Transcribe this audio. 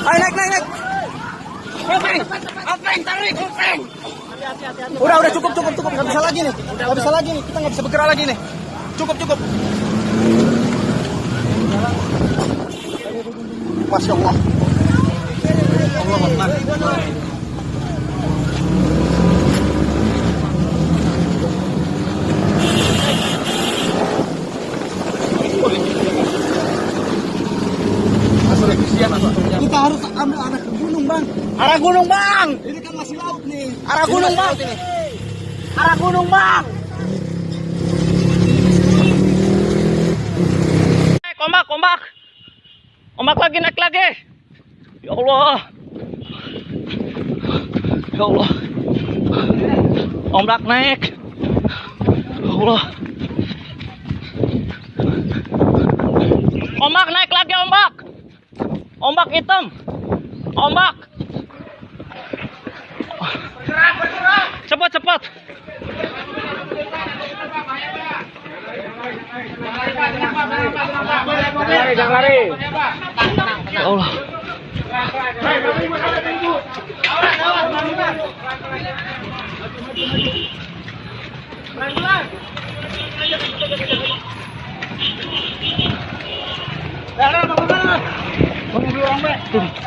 Ayo naik. Openg, tarik, openg. Udah cukup. Nggak bisa lagi nih. Kita nggak bisa bergerak lagi nih. Cukup. Masya Allah. Allah Akbar. Kita harus ambil arah ke gunung, Bang. Arah gunung, Bang. Ini kan masih laut nih. Arah gunung, Bang. Arah gunung, Bang. Ombak. Ombak lagi, naik lagi. Ya Allah. Ombak naik. Ya Allah. Ombak naik lagi, ombak. Ombak hitam. Ombak. Cepat. Jangan lari. Ya Allah. Turun.